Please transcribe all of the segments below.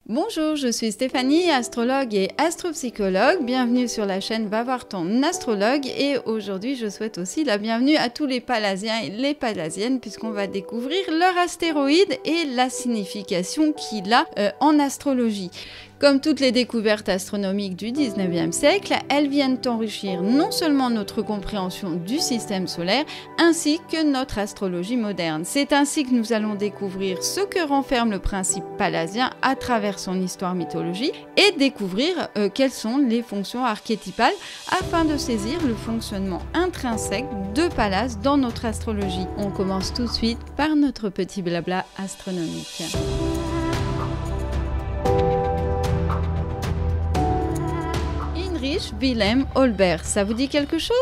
Bonjour, je suis Stéphanie, astrologue et astropsychologue. Bienvenue sur la chaîne Va voir ton astrologue. Et aujourd'hui, je souhaite aussi la bienvenue à tous les palasiens et les palasiennes puisqu'on va découvrir leur astéroïde et la signification qu'il a en astrologie. Comme toutes les découvertes astronomiques du 19e siècle, elles viennent enrichir non seulement notre compréhension du système solaire, ainsi que notre astrologie moderne. C'est ainsi que nous allons découvrir ce que renferme le principe palasien à travers son histoire mythologique et découvrir quelles sont les fonctions archétypales afin de saisir le fonctionnement intrinsèque de Pallas dans notre astrologie. On commence tout de suite par notre petit blabla astronomique. Wilhelm Olbers, ça vous dit quelque chose?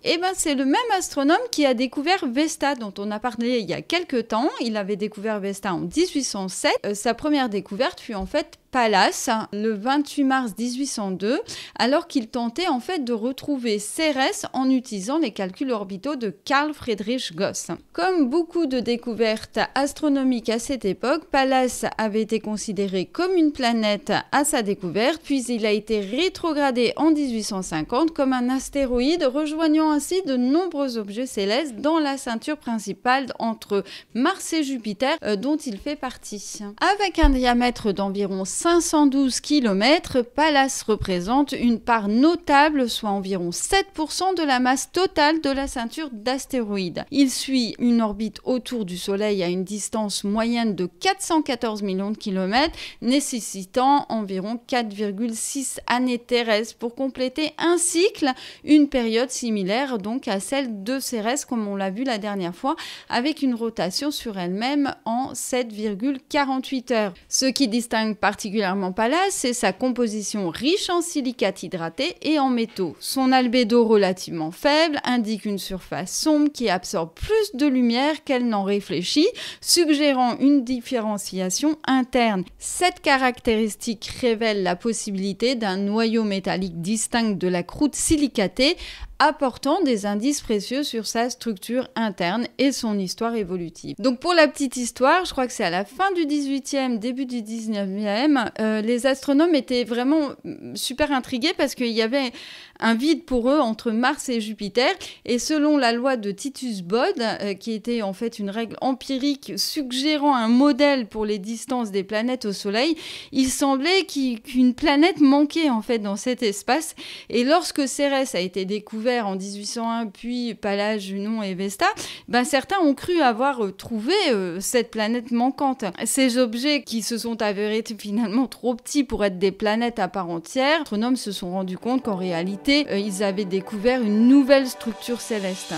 Eh bien, c'est le même astronome qui a découvert Vesta, dont on a parlé il y a quelques temps. Il avait découvert Vesta en 1807. Sa première découverte fut en fait Pallas, le 28 mars 1802, alors qu'il tentait en fait de retrouver Cérès en utilisant les calculs orbitaux de Carl Friedrich Gauss. Comme beaucoup de découvertes astronomiques à cette époque, Pallas avait été considéré comme une planète à sa découverte, puis il a été rétrogradé en 1850 comme un astéroïde, rejoignant ainsi de nombreux objets célestes dans la ceinture principale entre Mars et Jupiter, dont il fait partie. Avec un diamètre d'environ 512 km, Pallas représente une part notable, soit environ 7% de la masse totale de la ceinture d'astéroïdes. Il suit une orbite autour du Soleil à une distance moyenne de 414 millions de kilomètres, nécessitant environ 4,6 années terrestres pour compléter un cycle, une période similaire donc à celle de Cérès, comme on l'a vu la dernière fois, avec une rotation sur elle-même en 7,48 heures. Ce qui distingue particulièrement Pallas, c'est sa composition riche en silicates hydratés et en métaux. Son albédo relativement faible indique une surface sombre qui absorbe plus de lumière qu'elle n'en réfléchit, suggérant une différenciation interne. Cette caractéristique révèle la possibilité d'un noyau métallique distinct de la croûte silicatée, apportant des indices précieux sur sa structure interne et son histoire évolutive. Donc pour la petite histoire, je crois que c'est à la fin du 18e, début du 19e, les astronomes étaient vraiment super intrigués parce qu'il y avait un vide pour eux entre Mars et Jupiter, et selon la loi de Titius-Bode, qui était en fait une règle empirique suggérant un modèle pour les distances des planètes au Soleil, il semblait qu'une planète manquait en fait dans cet espace, et lorsque Cérès a été découvert en 1801, puis Pallas, Junon et Vesta, certains ont cru avoir trouvé cette planète manquante. Ces objets qui se sont avérés finalement trop petits pour être des planètes à part entière, les astronomes se sont rendus compte qu'en réalité, ils avaient découvert une nouvelle structure céleste.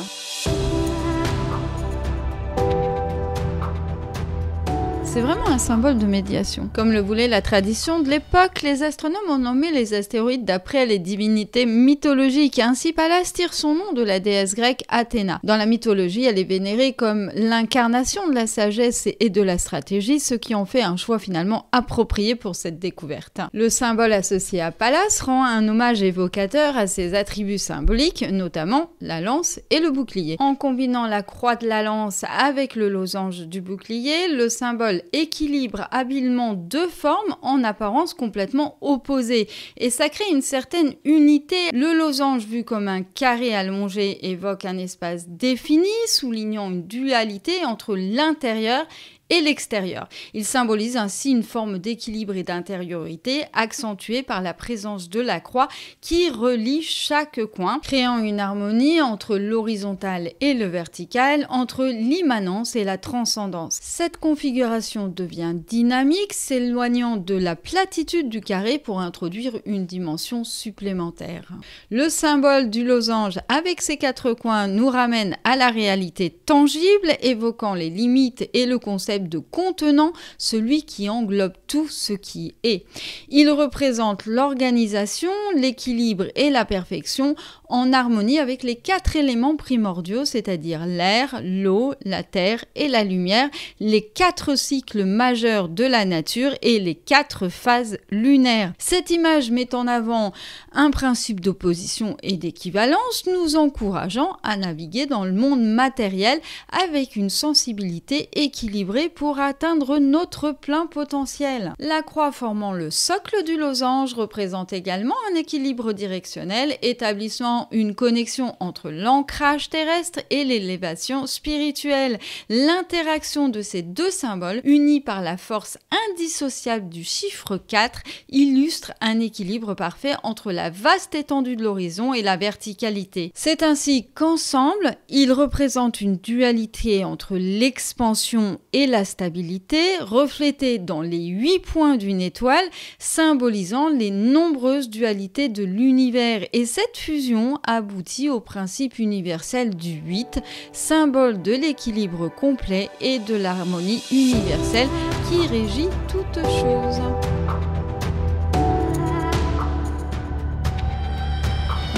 C'est vraiment un symbole de médiation. Comme le voulait la tradition de l'époque, les astronomes ont nommé les astéroïdes d'après les divinités mythologiques. Ainsi, Pallas tire son nom de la déesse grecque Athéna. Dans la mythologie, elle est vénérée comme l'incarnation de la sagesse et de la stratégie, ce qui en fait un choix finalement approprié pour cette découverte. Le symbole associé à Pallas rend un hommage évocateur à ses attributs symboliques, notamment la lance et le bouclier. En combinant la croix de la lance avec le losange du bouclier, le symbole équilibre habilement deux formes en apparence complètement opposées, et ça crée une certaine unité. Le losange vu comme un carré allongé évoque un espace défini, soulignant une dualité entre l'intérieur et l'extérieur. Il symbolise ainsi une forme d'équilibre et d'intériorité accentuée par la présence de la croix qui relie chaque coin, créant une harmonie entre l'horizontal et le vertical, entre l'immanence et la transcendance. Cette configuration devient dynamique, s'éloignant de la platitude du carré pour introduire une dimension supplémentaire. Le symbole du losange avec ses quatre coins nous ramène à la réalité tangible, évoquant les limites et le concept de contenant, celui qui englobe tout ce qui est. Il représente l'organisation, l'équilibre et la perfection, en harmonie avec les 4 éléments primordiaux, c'est-à-dire l'air, l'eau, la terre et la lumière, les 4 cycles majeurs de la nature et les 4 phases lunaires. Cette image met en avant un principe d'opposition et d'équivalence, nous encourageant à naviguer dans le monde matériel avec une sensibilité équilibrée pour atteindre notre plein potentiel. La croix formant le socle du losange représente également un équilibre directionnel, établissant une connexion entre l'ancrage terrestre et l'élévation spirituelle. L'interaction de ces 2 symboles, unis par la force indissociable du chiffre 4, illustre un équilibre parfait entre la vaste étendue de l'horizon et la verticalité. C'est ainsi qu'ensemble, ils représentent une dualité entre l'expansion et la stabilité, reflétée dans les 8 points d'une étoile, symbolisant les nombreuses dualités de l'univers. Et cette fusion aboutit au principe universel du 8, symbole de l'équilibre complet et de l'harmonie universelle qui régit toute chose.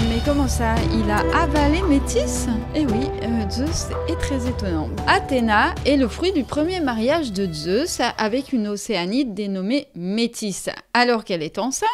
Mais comment ça? Il a avalé Métis? Eh oui, Zeus est très étonnant. Athéna est le fruit du premier mariage de Zeus avec une océanide dénommée Métis. Alors qu'elle est enceinte,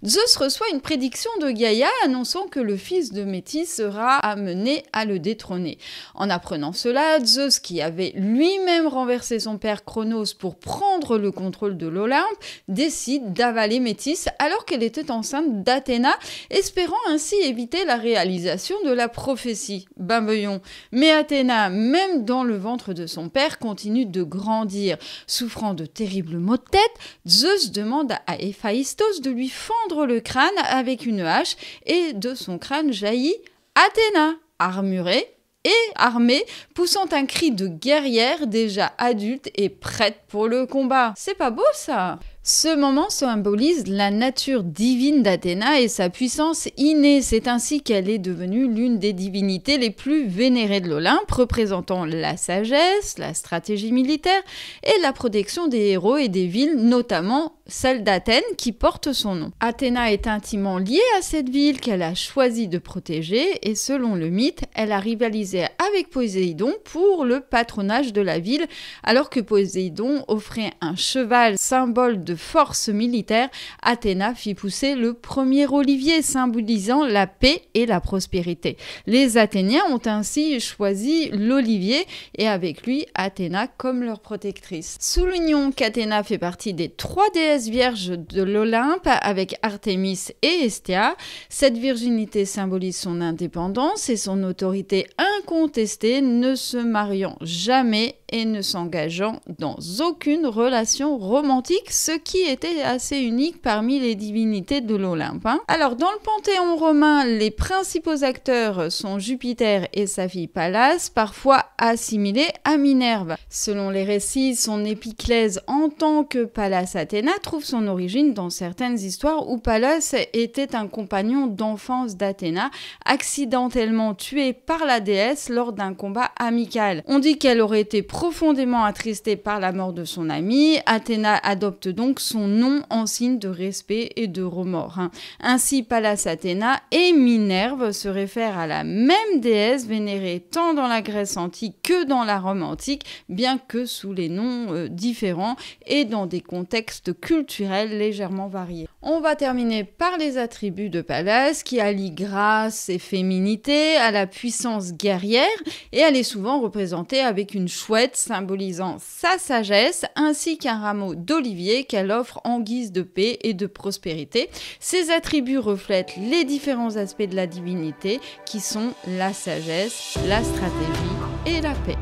Zeus reçoit une prédiction de Gaïa annonçant que le fils de Métis sera amené à le détrôner. En apprenant cela, Zeus, qui avait lui-même renversé son père Cronos pour prendre le contrôle de l'Olympe, décide d'avaler Métis alors qu'elle était enceinte d'Athéna, espérant ainsi éviter la réalisation de la prophétie. Ben voyons. Mais Athéna, même dans le ventre de son père, continue de grandir. Souffrant de terribles maux de tête, Zeus demande à Héphaïstos de lui fendre le crâne avec une hache et de son crâne jaillit Athéna, armurée et armée, poussant un cri de guerrière déjà adulte et prête pour le combat. C'est pas beau ça? Ce moment symbolise la nature divine d'Athéna et sa puissance innée. C'est ainsi qu'elle est devenue l'une des divinités les plus vénérées de l'Olympe, représentant la sagesse, la stratégie militaire et la protection des héros et des villes, notamment celle d'Athènes qui porte son nom. Athéna est intimement liée à cette ville qu'elle a choisi de protéger et selon le mythe, elle a rivalisé avec Poséidon pour le patronage de la ville, alors que Poséidon offrait un cheval symbole de force militaire. Athéna fit pousser le premier olivier symbolisant la paix et la prospérité. Les Athéniens ont ainsi choisi l'olivier et avec lui Athéna comme leur protectrice. Soulignons qu'Athéna fait partie des 3 déesses vierges de l'Olympe avec Artémis et Hestia. Cette virginité symbolise son indépendance et son autorité incontestée, ne se mariant jamais et ne s'engageant dans aucune relation romantique, ce qui était assez unique parmi les divinités de l'Olympe. Alors, dans le panthéon romain, les principaux acteurs sont Jupiter et sa fille Pallas, parfois assimilés à Minerve. Selon les récits, son épiclèse en tant que Pallas Athéna trouve son origine dans certaines histoires où Pallas était un compagnon d'enfance d'Athéna, accidentellement tué par la déesse lors d'un combat amical. On dit qu'elle aurait été profondément attristée par la mort de son ami. Athéna adopte donc son nom en signe de respect et de remords. Ainsi, Pallas Athéna et Minerve se réfèrent à la même déesse vénérée tant dans la Grèce antique que dans la Rome antique, bien que sous les noms différents et dans des contextes culturels légèrement variés. On va terminer par les attributs de Pallas qui allient grâce et féminité à la puissance guerrière et elle est souvent représentée avec une chouette symbolisant sa sagesse ainsi qu'un rameau d'olivier qu'elle offre en guise de paix et de prospérité. Ces attributs reflètent les différents aspects de la divinité qui sont la sagesse, la stratégie et la paix.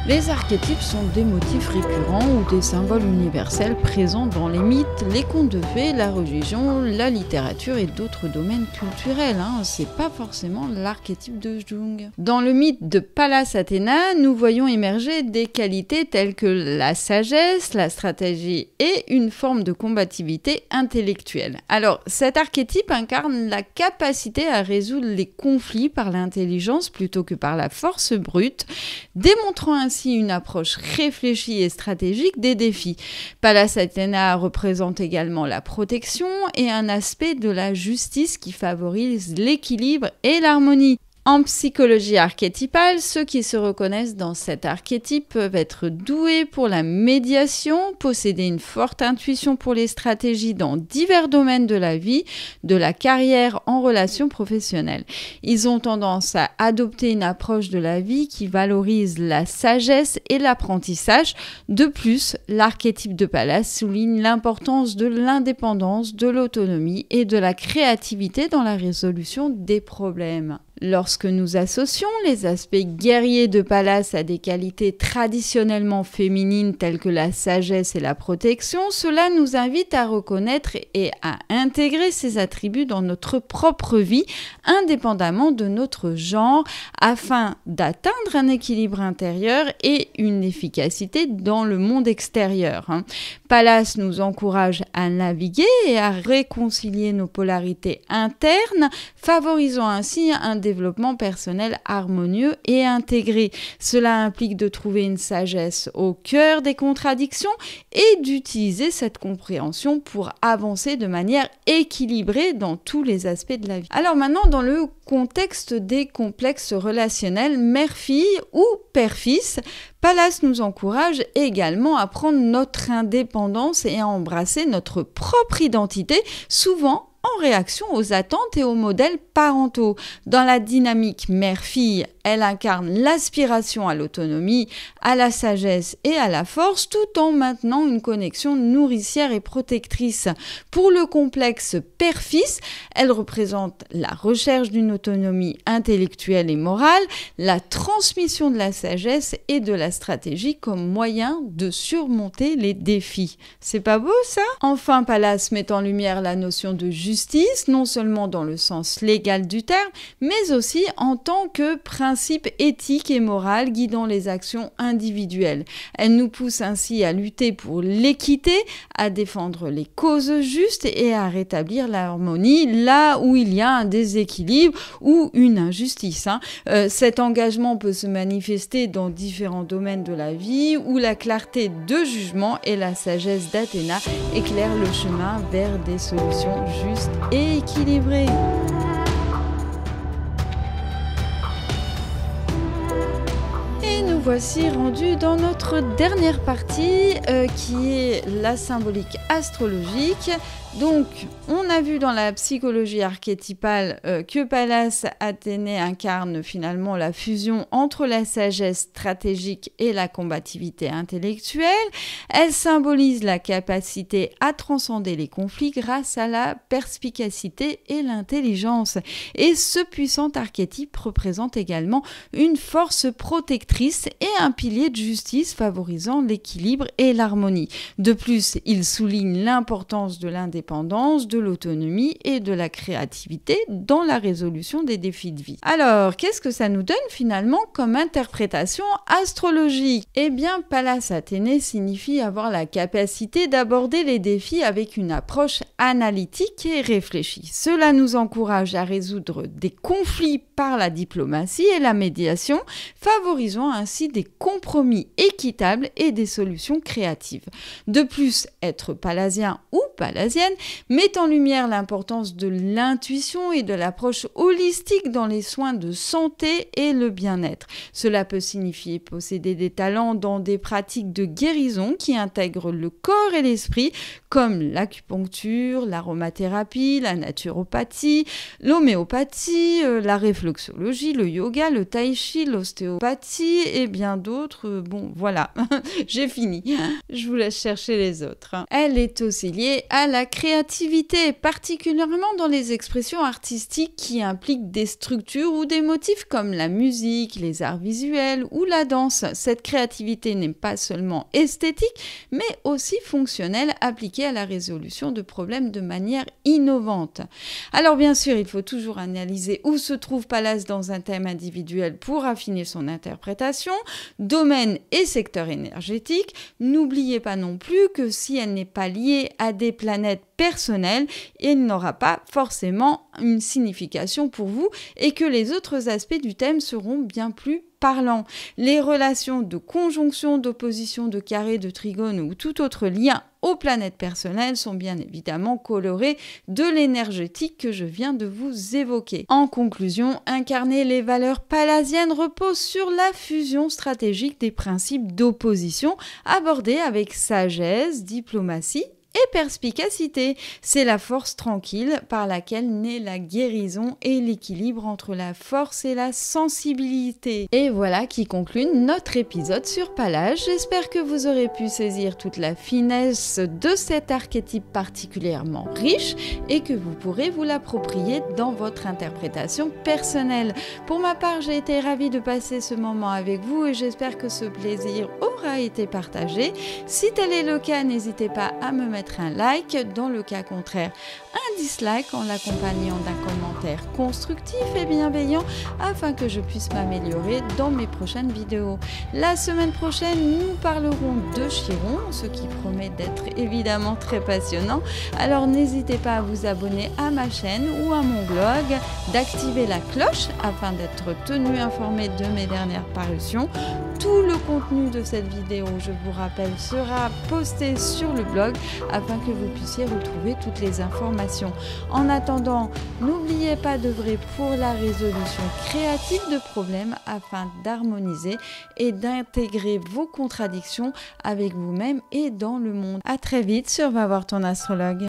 Les archétypes sont des motifs récurrents ou des symboles universels présents dans les mythes, les contes de fées, la religion, la littérature et d'autres domaines culturels. C'est pas forcément l'archétype de Jung. Dans le mythe de Pallas Athéna, nous voyons émerger des qualités telles que la sagesse, la stratégie et une forme de combativité intellectuelle. Alors, cet archétype incarne la capacité à résoudre les conflits par l'intelligence plutôt que par la force brute, démontrant ainsi ainsi une approche réfléchie et stratégique des défis. Pallas Athéna représente également la protection et un aspect de la justice qui favorise l'équilibre et l'harmonie. En psychologie archétypale, ceux qui se reconnaissent dans cet archétype peuvent être doués pour la médiation, posséder une forte intuition pour les stratégies dans divers domaines de la vie, de la carrière en relations professionnelles. Ils ont tendance à adopter une approche de la vie qui valorise la sagesse et l'apprentissage. De plus, l'archétype de Pallas souligne l'importance de l'indépendance, de l'autonomie et de la créativité dans la résolution des problèmes. Lorsque nous associons les aspects guerriers de Pallas à des qualités traditionnellement féminines telles que la sagesse et la protection, cela nous invite à reconnaître et à intégrer ces attributs dans notre propre vie, indépendamment de notre genre, afin d'atteindre un équilibre intérieur et une efficacité dans le monde extérieur. Pallas nous encourage à naviguer et à réconcilier nos polarités internes, favorisant ainsi un développement personnel harmonieux et intégré. Cela implique de trouver une sagesse au cœur des contradictions et d'utiliser cette compréhension pour avancer de manière équilibrée dans tous les aspects de la vie. Alors maintenant, dans le contexte des complexes relationnels mère-fille ou père-fils, Pallas nous encourage également à prendre notre indépendance et à embrasser notre propre identité, souvent en réaction aux attentes et aux modèles parentaux. Dans la dynamique mère-fille, elle incarne l'aspiration à l'autonomie, à la sagesse et à la force, tout en maintenant une connexion nourricière et protectrice. Pour le complexe père-fils, elle représente la recherche d'une autonomie intellectuelle et morale, la transmission de la sagesse et de la stratégie comme moyen de surmonter les défis. C'est pas beau ça? Enfin, Pallas met en lumière la notion de justice, non seulement dans le sens légal du terme, mais aussi en tant que principe éthique et moral guidant les actions individuelles. Elle nous pousse ainsi à lutter pour l'équité, à défendre les causes justes et à rétablir l'harmonie là où il y a un déséquilibre ou une injustice. Cet engagement peut se manifester dans différents domaines de la vie où la clarté de jugement et la sagesse d'Athéna éclairent le chemin vers des solutions justes et équilibrées. Et nous voici rendus dans notre dernière partie qui est la symbolique astrologique. Donc, on a vu dans la psychologie archétypale que Pallas Athénée incarne finalement la fusion entre la sagesse stratégique et la combativité intellectuelle. Elle symbolise la capacité à transcender les conflits grâce à la perspicacité et l'intelligence. Et ce puissant archétype représente également une force protectrice et un pilier de justice favorisant l'équilibre et l'harmonie. De plus, il souligne l'importance de l'indépendance, de l'autonomie et de la créativité dans la résolution des défis de vie. Alors, qu'est-ce que ça nous donne finalement comme interprétation astrologique? Eh bien, Pallas Athénée signifie avoir la capacité d'aborder les défis avec une approche analytique et réfléchie. Cela nous encourage à résoudre des conflits par la diplomatie et la médiation, favorisant ainsi des compromis équitables et des solutions créatives. De plus, être pallasien ou pallasienne met en lumière l'importance de l'intuition et de l'approche holistique dans les soins de santé et le bien-être. Cela peut signifier posséder des talents dans des pratiques de guérison qui intègrent le corps et l'esprit, comme l'acupuncture, l'aromathérapie, la naturopathie, l'homéopathie, la réflexologie, le yoga, le tai chi, l'ostéopathie et bien d'autres. Bon, voilà, j'ai fini. Je vous laisse chercher les autres. Elle est aussi liée à la créativité, particulièrement dans les expressions artistiques qui impliquent des structures ou des motifs comme la musique, les arts visuels ou la danse. Cette créativité n'est pas seulement esthétique, mais aussi fonctionnelle, appliquée à la résolution de problèmes de manière innovante. Alors bien sûr, il faut toujours analyser où se trouve Pallas dans un thème individuel pour affiner son interprétation, domaine et secteur énergétique. N'oubliez pas non plus que si elle n'est pas liée à des planètes personnelles, elle n'aura pas forcément une signification pour vous et que les autres aspects du thème seront bien plus parlant. Les relations de conjonction, d'opposition, de carré, de trigone ou tout autre lien aux planètes personnelles sont bien évidemment colorées de l'énergétique que je viens de vous évoquer. En conclusion, incarner les valeurs paladiennes repose sur la fusion stratégique des principes d'opposition abordés avec sagesse, diplomatie et perspicacité. C'est la force tranquille par laquelle naît la guérison et l'équilibre entre la force et la sensibilité. Et voilà qui conclut notre épisode sur Palage. J'espère que vous aurez pu saisir toute la finesse de cet archétype particulièrement riche et que vous pourrez vous l'approprier dans votre interprétation personnelle. Pour ma part, j'ai été ravie de passer ce moment avec vous et j'espère que ce plaisir aura été partagé. Si tel est le cas, n'hésitez pas à me mettre un like, dans le cas contraire un dislike en l'accompagnant d'un commentaire constructif et bienveillant afin que je puisse m'améliorer dans mes prochaines vidéos. La semaine prochaine, nous parlerons de Chiron, ce qui promet d'être évidemment très passionnant. Alors n'hésitez pas à vous abonner à ma chaîne ou à mon blog, d'activer la cloche afin d'être tenu informé de mes dernières parutions. Tout le contenu de cette vidéo, je vous rappelle, sera posté sur le blog afin que vous puissiez retrouver toutes les informations. En attendant, n'oubliez pas d'œuvrer pour la résolution créative de problèmes afin d'harmoniser et d'intégrer vos contradictions avec vous-même et dans le monde. À très vite sur Va voir ton astrologue.